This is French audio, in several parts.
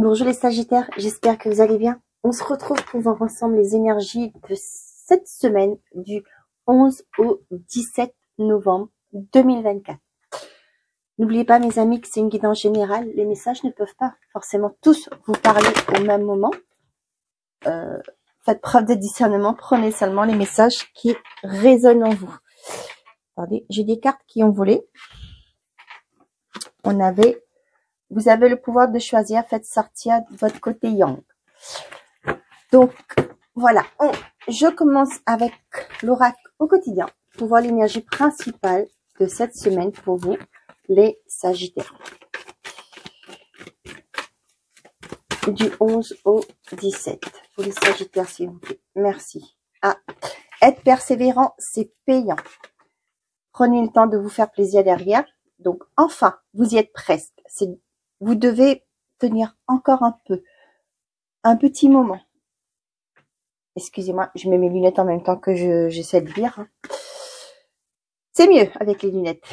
Bonjour les Sagittaires, j'espère que vous allez bien. On se retrouve pour voir ensemble les énergies de cette semaine du 11 au 17 novembre 2024. N'oubliez pas mes amis que c'est une guidance générale. Les messages ne peuvent pas forcément tous vous parler au même moment. Faites preuve de discernement, prenez seulement les messages qui résonnent en vous. Attendez, j'ai des cartes qui ont volé. Vous avez le pouvoir de choisir, faites sortir votre côté yang. Donc, voilà. Je commence avec l'oracle au quotidien pour voir l'énergie principale de cette semaine pour vous, les Sagittaires. Du 11 au 17. Pour les Sagittaires, s'il vous plaît. Merci. Être persévérant, c'est payant. Prenez le temps de vous faire plaisir derrière. Donc, enfin, vous y êtes presque. Vous devez tenir encore un peu. Un petit moment. Excusez-moi, je mets mes lunettes en même temps que j'essaie de lire. C'est mieux avec les lunettes.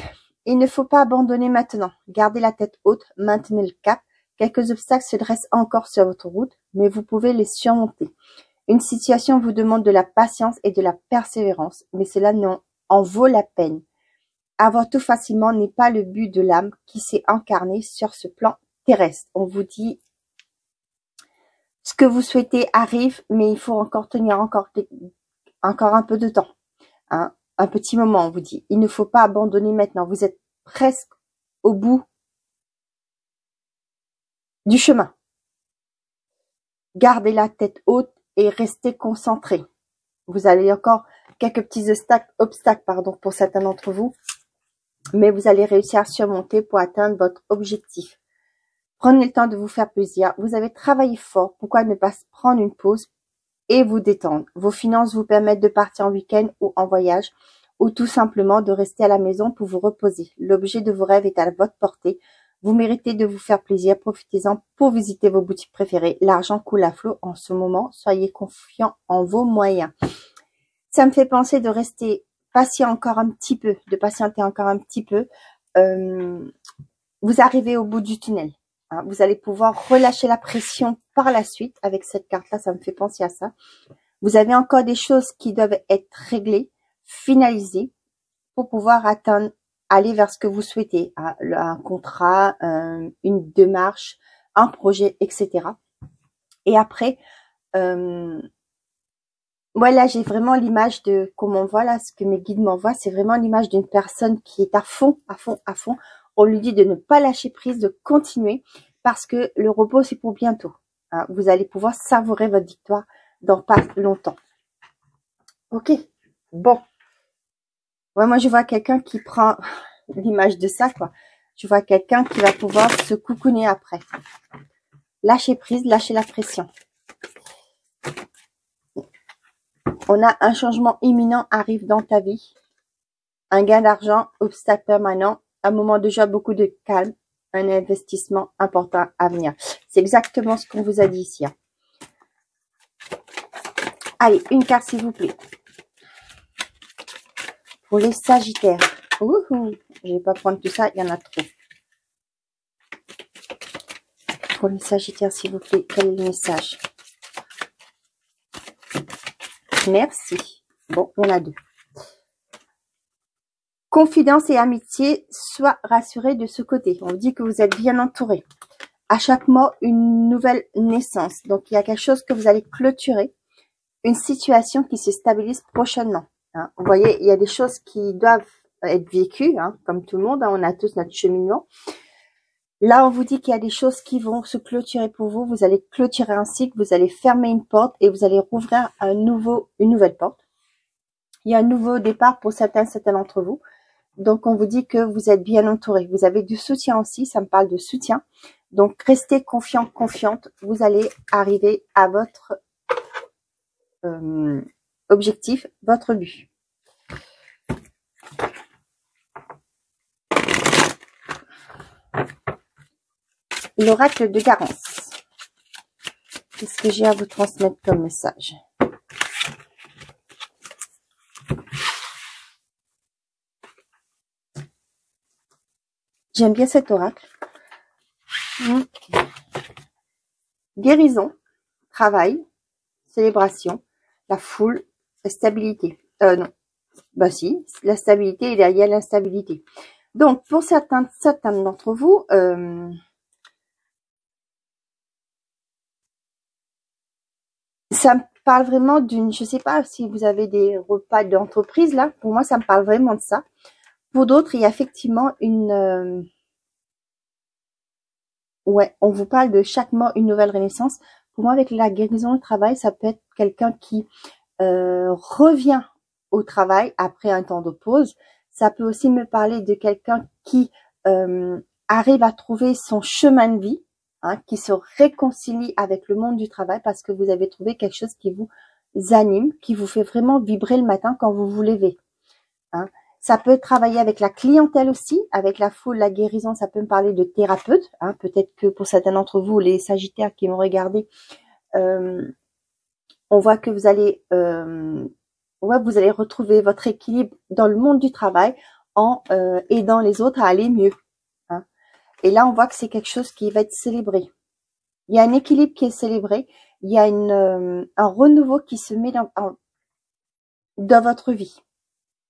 Il ne faut pas abandonner maintenant. Gardez la tête haute, maintenez le cap. Quelques obstacles se dressent encore sur votre route, mais vous pouvez les surmonter. Une situation vous demande de la patience et de la persévérance, mais cela en vaut la peine. Avoir tout facilement n'est pas le but de l'âme qui s'est incarnée sur ce plan terrestre. On vous dit ce que vous souhaitez arrive, mais il faut encore tenir encore un peu de temps. Hein. Un petit moment, on vous dit. Il ne faut pas abandonner maintenant. Vous êtes presque au bout du chemin. Gardez la tête haute et restez concentré. Vous avez encore quelques petits obstacles pour certains d'entre vous, mais vous allez réussir à surmonter pour atteindre votre objectif. Prenez le temps de vous faire plaisir. Vous avez travaillé fort. Pourquoi ne pas prendre une pause et vous détendre? Vos finances vous permettent de partir en week-end ou en voyage, ou tout simplement de rester à la maison pour vous reposer. L'objet de vos rêves est à votre portée. Vous méritez de vous faire plaisir. Profitez-en pour visiter vos boutiques préférées. L'argent coule à flot en ce moment. Soyez confiants en vos moyens. Ça me fait penser de rester patient encore un petit peu, de patienter encore un petit peu. Vous arrivez au bout du tunnel. Hein. Vous allez pouvoir relâcher la pression par la suite. Avec cette carte-là, ça me fait penser à ça. Vous avez encore des choses qui doivent être réglées, finalisées, pour pouvoir aller vers ce que vous souhaitez. Hein. Un contrat, une démarche, un projet, etc. Et après, voilà, j'ai vraiment l'image de, comme on voit là, ce que mes guides m'envoient, c'est vraiment l'image d'une personne qui est à fond, à fond, à fond. On lui dit de ne pas lâcher prise, de continuer, parce que le repos, c'est pour bientôt. Hein. Vous allez pouvoir savourer votre victoire dans pas longtemps. Ok, bon. Ouais, moi, je vois quelqu'un qui prend l'image de ça, quoi. Je vois quelqu'un qui va pouvoir se coucouner après. Lâcher prise, lâcher la pression. On a un changement imminent arrive dans ta vie. Un gain d'argent, obstacle permanent, un moment de joie, beaucoup de calme, un investissement important à venir. C'est exactement ce qu'on vous a dit ici. Hein. Allez, une carte s'il vous plaît. Pour les Sagittaires. Wouhou, je vais pas prendre tout ça, il y en a trop. Pour les Sagittaires s'il vous plaît, quel est le message? Merci. Bon, il y en a deux. Confidence et amitié, sois rassuré de ce côté. On vous dit que vous êtes bien entouré. À chaque mois, une nouvelle naissance. Donc, il y a quelque chose que vous allez clôturer. Une situation qui se stabilise prochainement. Hein. Vous voyez, il y a des choses qui doivent être vécues, hein, comme tout le monde. Hein, on a tous notre cheminement. Là, on vous dit qu'il y a des choses qui vont se clôturer pour vous. Vous allez clôturer un cycle, vous allez fermer une porte et vous allez rouvrir une nouvelle porte. Il y a un nouveau départ pour certains d'entre vous. Donc, on vous dit que vous êtes bien entouré. Vous avez du soutien aussi, ça me parle de soutien. Donc, restez confiant, confiante. Vous allez arriver à votre objectif, votre but. L'oracle de Garance. Qu'est-ce que j'ai à vous transmettre comme message? J'aime bien cet oracle. guérison, travail, célébration, la foule, la stabilité. Non, bah si, la stabilité est derrière l'instabilité. Donc, pour certains d'entre vous, ça me parle vraiment d'une, je sais pas si vous avez des repas d'entreprise là, pour moi ça me parle vraiment de ça. Pour d'autres, il y a effectivement une, ouais, on vous parle de chaque mois une nouvelle renaissance. Pour moi, avec la guérison, le travail, ça peut être quelqu'un qui revient au travail après un temps de pause. Ça peut aussi me parler de quelqu'un qui arrive à trouver son chemin de vie, hein, qui se réconcilie avec le monde du travail parce que vous avez trouvé quelque chose qui vous anime, qui vous fait vraiment vibrer le matin quand vous vous levez. Hein. Ça peut travailler avec la clientèle aussi, avec la foule, la guérison, ça peut me parler de thérapeute. Hein. Peut-être que pour certains d'entre vous, les sagittaires qui m'ont regardé, on voit que vous allez retrouver votre équilibre dans le monde du travail en aidant les autres à aller mieux. Hein. Et là, on voit que c'est quelque chose qui va être célébré. Il y a un équilibre qui est célébré. Il y a un renouveau qui se met dans votre vie.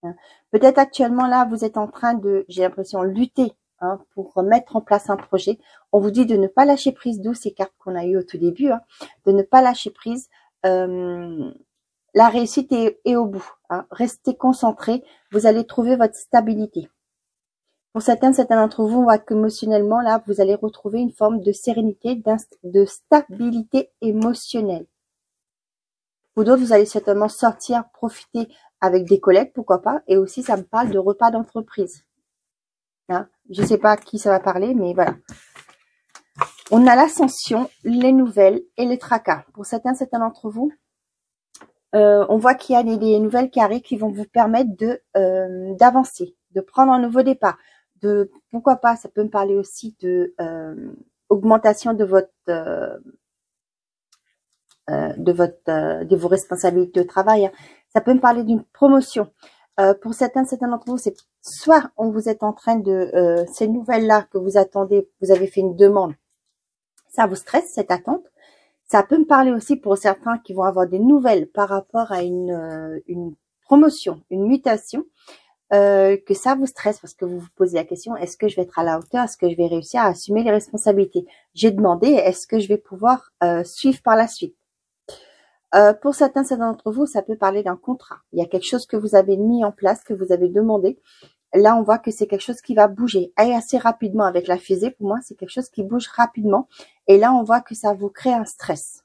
Hein. Peut-être actuellement là, vous êtes en train de, j'ai l'impression, lutter pour mettre en place un projet. On vous dit de ne pas lâcher prise, d'où ces cartes qu'on a eues au tout début, de ne pas lâcher prise. La réussite est au bout. Hein. Restez concentrés, vous allez trouver votre stabilité. Pour certains d'entre vous, on voit qu'émotionnellement, là, vous allez retrouver une forme de sérénité, de stabilité émotionnelle. Pour d'autres, vous allez certainement sortir, profiter avec des collègues, pourquoi pas. Et aussi, ça me parle de repas d'entreprise. Hein. Je ne sais pas à qui ça va parler, mais voilà. On a l'ascension, les nouvelles et les tracas. Pour certains d'entre vous, on voit qu'il y a des nouvelles qui arrivent qui vont vous permettre d'avancer, de prendre un nouveau départ. Pourquoi pas, ça peut me parler aussi de augmentation de vos responsabilités au travail. Hein. Ça peut me parler d'une promotion. Pour certains d'entre vous, c'est soit vous êtes en train de ces nouvelles-là que vous attendez, vous avez fait une demande, ça vous stresse cette attente. Ça peut me parler aussi pour certains qui vont avoir des nouvelles par rapport à une promotion, une mutation, que ça vous stresse parce que vous vous posez la question, est-ce que je vais être à la hauteur, est-ce que je vais réussir à assumer les responsabilités? J'ai demandé, est-ce que je vais pouvoir suivre par la suite? Pour certains d'entre vous, ça peut parler d'un contrat. Il y a quelque chose que vous avez mis en place, que vous avez demandé. Là, on voit que c'est quelque chose qui va bouger et assez rapidement avec la fusée. Pour moi, c'est quelque chose qui bouge rapidement. Et là, on voit que ça vous crée un stress.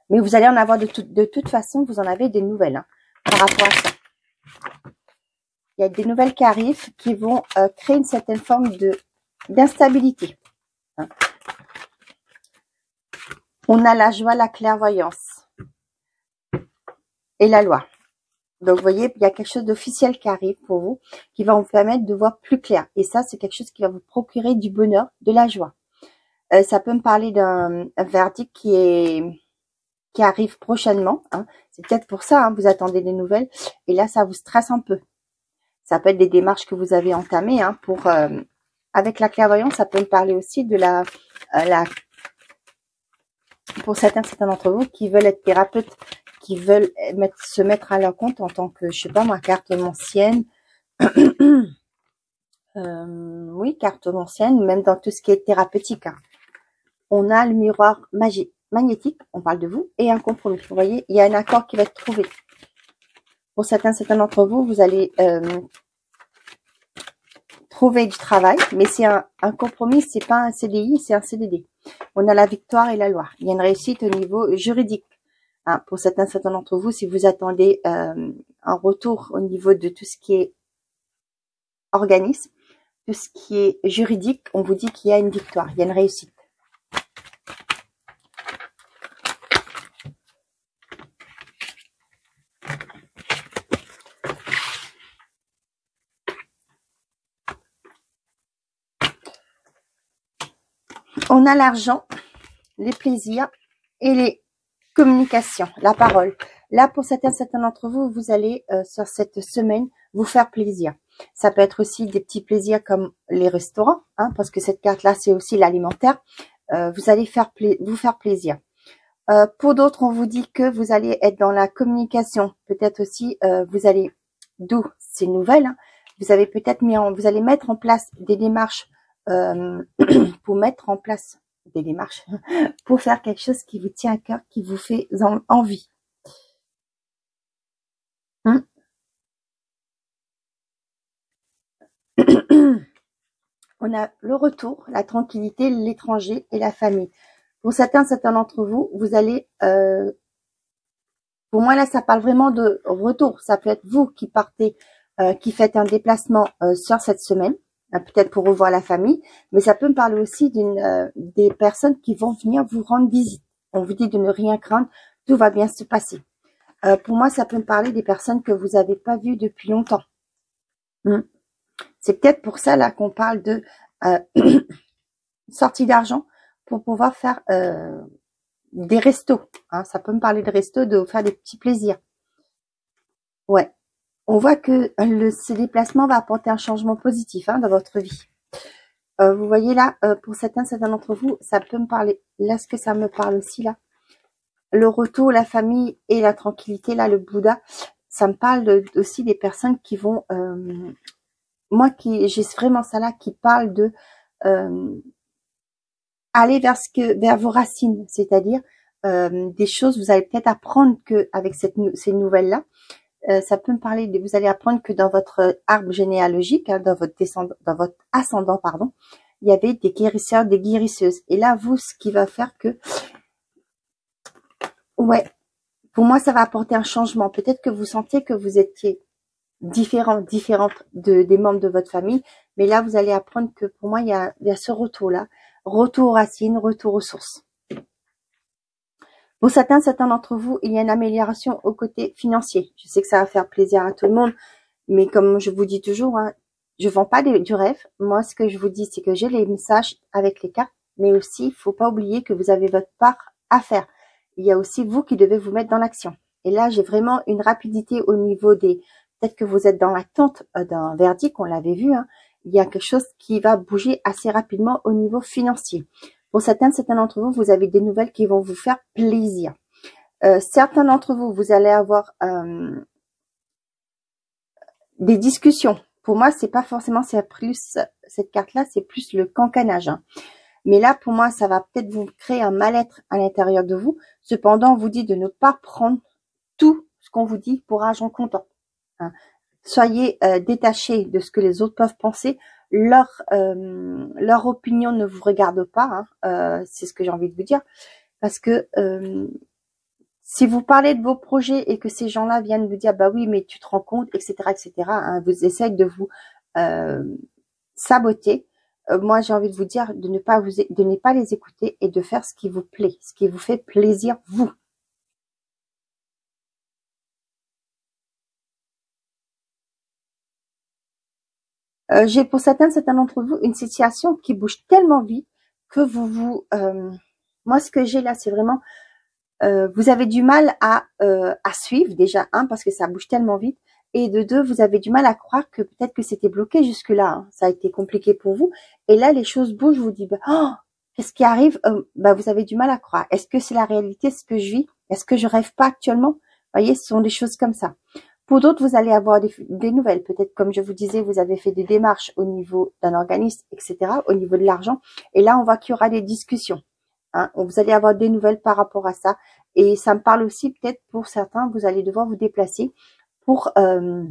Mais vous allez en avoir de toute façon, vous en avez des nouvelles par rapport à ça. Il y a des nouvelles qui arrivent qui vont créer une certaine forme d'instabilité. Hein. On a la joie, la clairvoyance et la loi. Donc, vous voyez, il y a quelque chose d'officiel qui arrive pour vous, qui va vous permettre de voir plus clair. Et ça, c'est quelque chose qui va vous procurer du bonheur, de la joie. Ça peut me parler d'un verdict qui arrive prochainement. Hein. C'est peut-être pour ça, vous attendez des nouvelles. Et là, ça vous stresse un peu. Ça peut être des démarches que vous avez entamées. Avec la clairvoyance, ça peut me parler aussi de pour certains d'entre vous qui veulent être thérapeutes, qui veulent se mettre à leur compte en tant que, je sais pas moi, cartomancienne. Oui, cartomancienne, même dans tout ce qui est thérapeutique. Hein. On a le miroir magnétique, on parle de vous, et un compromis. Vous voyez, il y a un accord qui va être trouvé. Pour certains d'entre vous, vous allez trouver du travail, mais c'est un compromis, c'est pas un CDI, c'est un CDD. On a la victoire et la loi. Il y a une réussite au niveau juridique. Hein, pour certains d'entre vous, si vous attendez un retour au niveau de tout ce qui est organisme, tout ce qui est juridique, on vous dit qu'il y a une victoire, il y a une réussite. On a l'argent, les plaisirs et les communications, la parole. Là, pour certains d'entre vous, vous allez sur cette semaine vous faire plaisir. Ça peut être aussi des petits plaisirs comme les restaurants, parce que cette carte-là, c'est aussi l'alimentaire. vous allez vous faire plaisir. Pour d'autres, on vous dit que vous allez être dans la communication. Peut-être aussi, vous allez, d'où ces nouvelles, hein, vous avez peut-être vous allez mettre en place des démarches pour mettre en place des démarches pour faire quelque chose qui vous tient à cœur, qui vous fait envie. Hein. On a le retour, la tranquillité, l'étranger et la famille. Pour certains d'entre vous, vous allez, pour moi là, ça parle vraiment de retour. Ça peut être vous qui partez, qui faites un déplacement sur cette semaine, peut-être pour revoir la famille, mais ça peut me parler aussi des personnes qui vont venir vous rendre visite. On vous dit de ne rien craindre, tout va bien se passer. Pour moi, ça peut me parler des personnes que vous n'avez pas vues depuis longtemps. C'est peut-être pour ça là qu'on parle de sortie d'argent pour pouvoir faire des restos. Hein. Ça peut me parler de restos, de faire des petits plaisirs. Ouais. On voit que ce déplacement va apporter un changement positif dans votre vie. Vous voyez là, pour certains d'entre vous, ça peut me parler. Là, ce que ça me parle aussi là, le retour, la famille et la tranquillité, là, le Bouddha, ça me parle aussi des personnes qui vont... moi, j'ai vraiment ça là qui parle de aller vers vos racines, c'est-à-dire des choses, vous allez peut-être apprendre que avec ces nouvelles-là, ça peut me parler vous allez apprendre que dans votre arbre généalogique, dans votre ascendant, pardon, il y avait des guérisseurs, des guérisseuses. Et là, vous, ce qui va faire que, ouais, pour moi, ça va apporter un changement. Peut-être que vous sentiez que vous étiez différente des membres de votre famille, mais là, vous allez apprendre que pour moi, il y a ce retour-là, retour aux racines, retour aux sources. Pour certains d'entre vous, il y a une amélioration au côté financier. Je sais que ça va faire plaisir à tout le monde, mais comme je vous dis toujours, je vends pas du rêve. Moi, ce que je vous dis, c'est que j'ai les messages avec les cartes, mais aussi, il faut pas oublier que vous avez votre part à faire. Il y a aussi vous qui devez vous mettre dans l'action. Et là, j'ai vraiment une rapidité au niveau des... Peut-être que vous êtes dans l'attente d'un verdict, on l'avait vu. Il y a quelque chose qui va bouger assez rapidement au niveau financier. Pour certains d'entre vous, vous avez des nouvelles qui vont vous faire plaisir. Certains d'entre vous, vous allez avoir des discussions. Pour moi, c'est pas forcément, c'est plus cette carte-là, c'est plus le cancanage. Mais là, pour moi, ça va peut-être vous créer un mal-être à l'intérieur de vous. Cependant, on vous dit de ne pas prendre tout ce qu'on vous dit pour argent comptant. Soyez détachés de ce que les autres peuvent penser. Leur opinion ne vous regarde pas, c'est ce que j'ai envie de vous dire, parce que si vous parlez de vos projets et que ces gens-là viennent vous dire bah oui mais tu te rends compte, etc., vous essayez de vous saboter. Moi j'ai envie de vous dire de ne pas les écouter et de faire ce qui vous plaît, ce qui vous fait plaisir vous. J'ai pour certains d'entre vous une situation qui bouge tellement vite que moi ce que j'ai là c'est vraiment vous avez du mal à suivre déjà, parce que ça bouge tellement vite, et de deux, vous avez du mal à croire que peut-être que c'était bloqué jusque-là, ça a été compliqué pour vous, et là les choses bougent, vous dites qu'est-ce qui arrive, vous avez du mal à croire, est-ce que c'est la réalité, ce que je vis, est-ce que je rêve pas actuellement, vous voyez, ce sont des choses comme ça. Pour d'autres, vous allez avoir des nouvelles. Peut-être, comme je vous disais, vous avez fait des démarches au niveau d'un organisme, etc., au niveau de l'argent. Et là, on voit qu'il y aura des discussions. Vous allez avoir des nouvelles par rapport à ça. Et ça me parle aussi, peut-être, pour certains, vous allez devoir vous déplacer pour... ce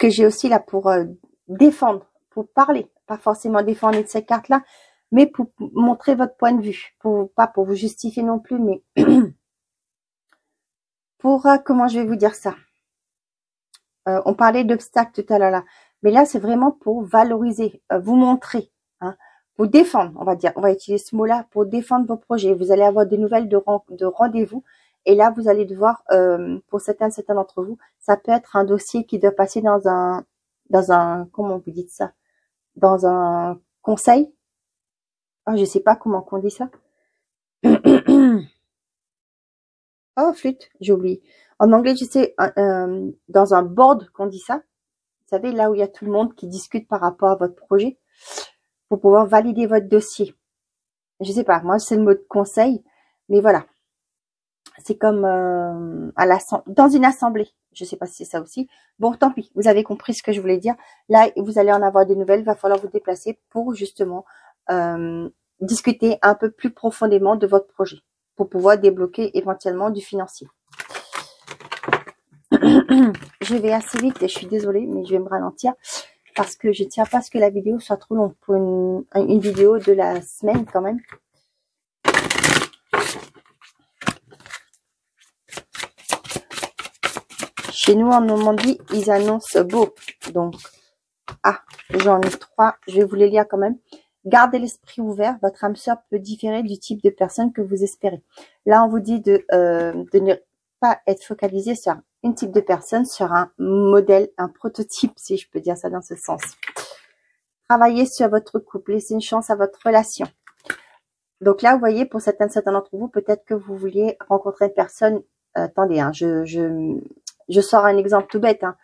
que j'ai aussi là pour défendre, pour parler. Pas forcément défendre de cette carte-là, mais pour montrer votre point de vue. Pas pour vous justifier non plus, mais... pour, comment je vais vous dire ça, on parlait d'obstacles tout à l'heure là, mais là c'est vraiment pour valoriser, vous montrer, pour défendre, on va utiliser ce mot-là, pour défendre vos projets. Vous allez avoir des nouvelles de rendez-vous, et là vous allez devoir, pour certains d'entre vous, ça peut être un dossier qui doit passer dans un, comment vous dites ça, dans un conseil, je sais pas comment on dit ça. Oh, flûte, j'ai oublié. En anglais, je sais, dans un board qu'on dit ça. Vous savez, là où il y a tout le monde qui discute par rapport à votre projet. pour pouvoir valider votre dossier. Je sais pas, moi c'est le mot de conseil, mais voilà. C'est comme dans une assemblée. Je sais pas si c'est ça aussi. Bon, tant pis, vous avez compris ce que je voulais dire. Là, vous allez en avoir des nouvelles, il va falloir vous déplacer pour justement discuter un peu plus profondément de votre projet, pour pouvoir débloquer éventuellement du financier. Je vais assez vite et je suis désolée, mais je vais me ralentir parce que je ne tiens pas à ce que la vidéo soit trop longue pour une vidéo de la semaine quand même. Chez nous en Normandie, ils annoncent beau. Donc, j'en ai 3. Je vais vous les lire quand même. Gardez l'esprit ouvert. Votre âme sœur peut différer du type de personne que vous espérez. Là, on vous dit de ne pas être focalisé sur un type de personne, sur un modèle, un prototype, si je peux dire ça dans ce sens. Travaillez sur votre couple. Laissez une chance à votre relation. Donc là, vous voyez, pour certains d'entre vous, peut-être que vous vouliez rencontrer une personne. Attendez, hein, je sors un exemple tout bête. Hein.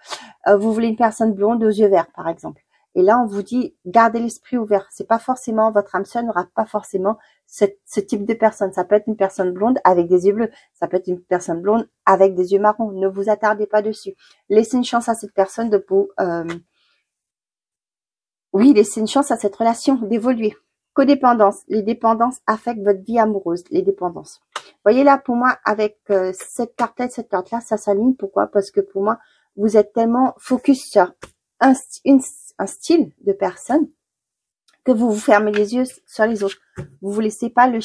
Vous voulez une personne blonde aux yeux verts, par exemple. Et là, on vous dit, gardez l'esprit ouvert. C'est pas forcément, votre âme sœur n'aura pas forcément ce type de personne. Ça peut être une personne blonde avec des yeux bleus. Ça peut être une personne blonde avec des yeux marrons. Ne vous attardez pas dessus. Laissez une chance à cette personne de vous... oui, laissez une chance à cette relation d'évoluer. Codépendance. Les dépendances affectent votre vie amoureuse. Les dépendances. Vous voyez là, pour moi, avec cette carte-là et cette carte-là, ça s'aligne. Pourquoi? Parce que pour moi, vous êtes tellement focus sur un style de personne que vous vous fermez les yeux sur les autres. Vous vous laissez pas le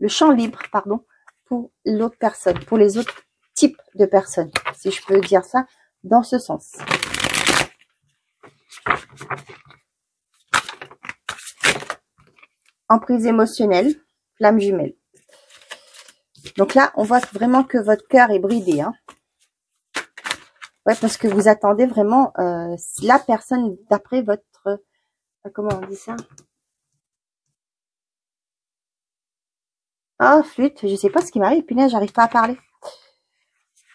champ libre, pardon, pour l'autre personne, pour les autres types de personnes, si je peux dire ça dans ce sens. Emprise émotionnelle, flamme jumelle. Donc là, on voit vraiment que votre cœur est bridé. Hein. Ouais, parce que vous attendez vraiment la personne d'après votre... comment on dit ça? Ah, flûte, je sais pas ce qui m'arrive. Punaise, j'arrive pas à parler.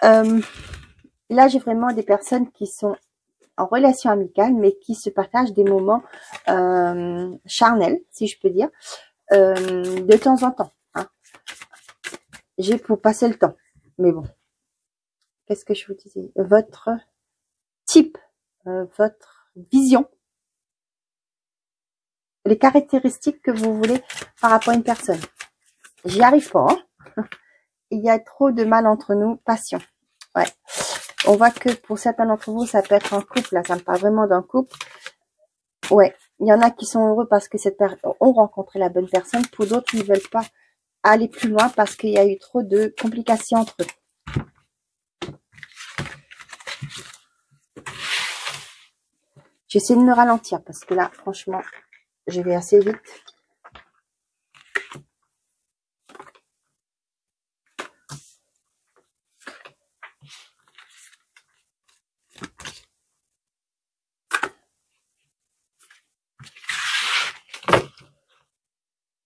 Là, j'ai vraiment des personnes qui sont en relation amicale, mais qui se partagent des moments charnels, si je peux dire, de temps en temps. Hein. J'ai pour passer le temps. Mais bon. Qu'est-ce que je vous disais? Votre type, votre vision, les caractéristiques que vous voulez par rapport à une personne. J'y arrive pas. Hein. Il y a trop de mal entre nous. Passion. Ouais. On voit que pour certains d'entre vous, ça peut être un couple. Là, ça me parle vraiment d'un couple. Ouais. Il y en a qui sont heureux parce que ont rencontré la bonne personne. Pour d'autres, ils ne veulent pas aller plus loin parce qu'il y a eu trop de complications entre eux. J'essaie de me ralentir parce que là, franchement, je vais assez vite.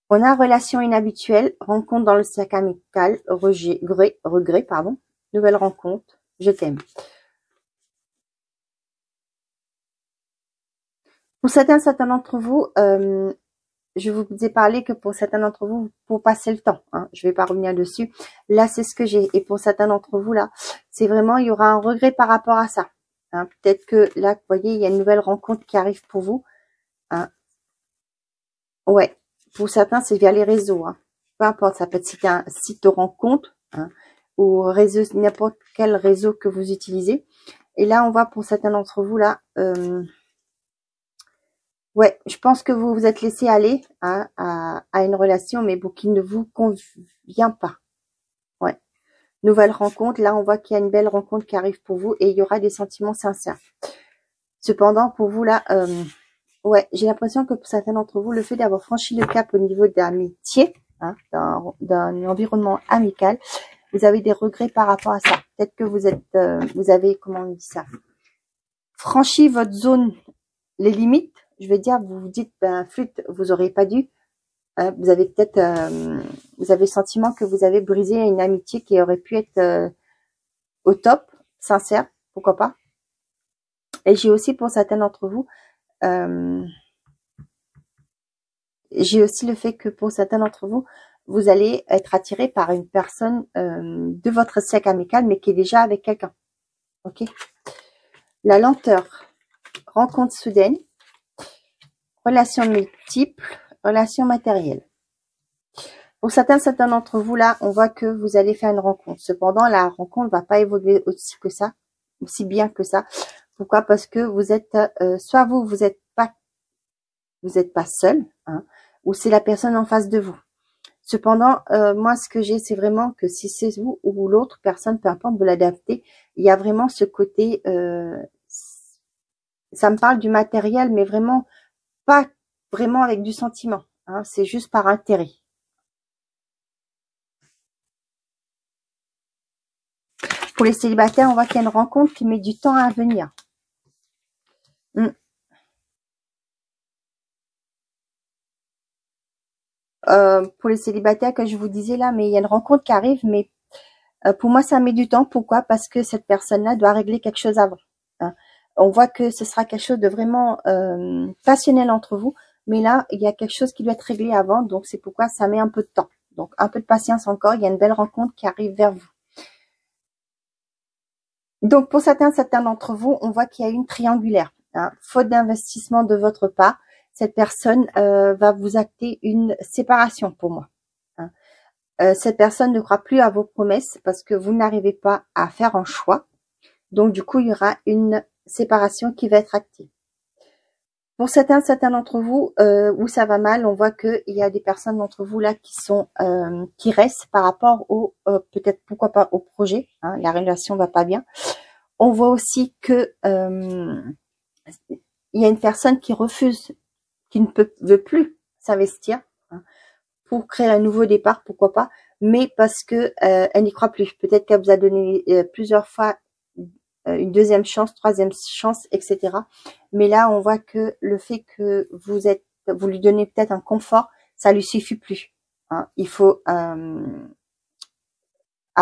On a relation inhabituelle, rencontre dans le cercle amical, regret, pardon, nouvelle rencontre, je t'aime. Pour certains d'entre vous, je vous ai parlé que pour certains d'entre vous, pour passer le temps, hein, je vais pas revenir dessus. Là, c'est ce que j'ai. Et pour certains d'entre vous, là, c'est vraiment, il y aura un regret par rapport à ça. Hein. Peut-être que là, vous voyez, il y a une nouvelle rencontre qui arrive pour vous. Hein. Ouais. Pour certains, c'est via les réseaux. Hein. Peu importe, ça peut être un site de rencontre hein, ou réseau, n'importe quel réseau que vous utilisez. Et là, on voit pour certains d'entre vous, là, ouais, je pense que vous vous êtes laissé aller hein, à une relation, mais bon, qui ne vous convient pas. Ouais. Nouvelle rencontre. Là, on voit qu'il y a une belle rencontre qui arrive pour vous et il y aura des sentiments sincères. Cependant, pour vous, là... ouais, j'ai l'impression que pour certains d'entre vous, le fait d'avoir franchi le cap au niveau d'amitié, hein, d'un environnement amical, vous avez des regrets par rapport à ça. Peut-être que vous avez, comment on dit ça, franchi votre zone, les limites. Je veux dire, vous vous dites, ben, flûte, vous auriez pas dû. Vous avez peut-être, vous avez le sentiment que vous avez brisé une amitié qui aurait pu être au top, sincère, pourquoi pas. Et j'ai aussi pour certains d'entre vous, J'ai aussi le fait que pour certains d'entre vous, vous allez être attiré par une personne de votre cercle amical, mais qui est déjà avec quelqu'un. Ok. La lenteur, rencontre soudaine, relations multiples, relations matérielles. Pour certains d'entre vous, là, on voit que vous allez faire une rencontre. Cependant, la rencontre ne va pas évoluer aussi bien que ça. Pourquoi? Parce que vous êtes, soit vous êtes pas seul, hein, ou c'est la personne en face de vous. Cependant, moi, ce que j'ai, c'est vraiment que si c'est vous ou l'autre personne, peu importe, vous l'adaptez. Il y a vraiment ce côté, ça me parle du matériel, mais vraiment pas vraiment avec du sentiment. Hein, c'est juste par intérêt. Pour les célibataires, on voit qu'il y a une rencontre qui met du temps à venir. Pour les célibataires, que je vous disais là, mais il y a une rencontre qui arrive, mais pour moi, ça met du temps. Pourquoi? Parce que cette personne-là doit régler quelque chose avant. Hein. On voit que ce sera quelque chose de vraiment passionnel entre vous, mais là, il y a quelque chose qui doit être réglé avant, donc c'est pourquoi ça met un peu de temps. Donc, un peu de patience encore, il y a une belle rencontre qui arrive vers vous. Donc, pour certains d'entre vous, on voit qu'il y a une triangulaire. Hein. Faute d'investissement de votre part, cette personne va vous acter une séparation pour moi. Hein. Cette personne ne croit plus à vos promesses parce que vous n'arrivez pas à faire un choix. Donc, du coup, il y aura une séparation qui va être actée. Pour certains d'entre vous, où ça va mal, on voit qu'il y a des personnes d'entre vous là qui restent par rapport au, peut-être pourquoi pas au projet. Hein, la relation va pas bien. On voit aussi que il y a une personne qui refuse, qui ne veut plus s'investir, hein, pour créer un nouveau départ, pourquoi pas, mais parce que elle n'y croit plus. Peut-être qu'elle vous a donné plusieurs fois une deuxième chance, troisième chance, etc. Mais là, on voit que le fait que vous lui donnez peut-être un confort, ça lui suffit plus. Hein. Il faut à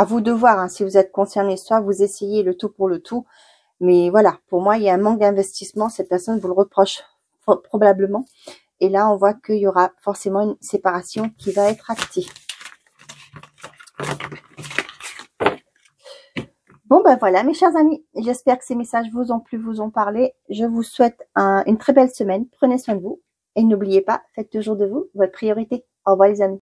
vous de voir, hein, si vous êtes concerné, soit vous essayez le tout pour le tout, mais voilà, pour moi, il y a un manque d'investissement, cette personne vous le reproche probablement, et là, on voit qu'il y aura forcément une séparation qui va être actée. Bon, ben voilà, mes chers amis, j'espère que ces messages vous ont plu, vous ont parlé. Je vous souhaite une très belle semaine, prenez soin de vous, et n'oubliez pas, faites toujours de vous votre priorité. Au revoir les amis.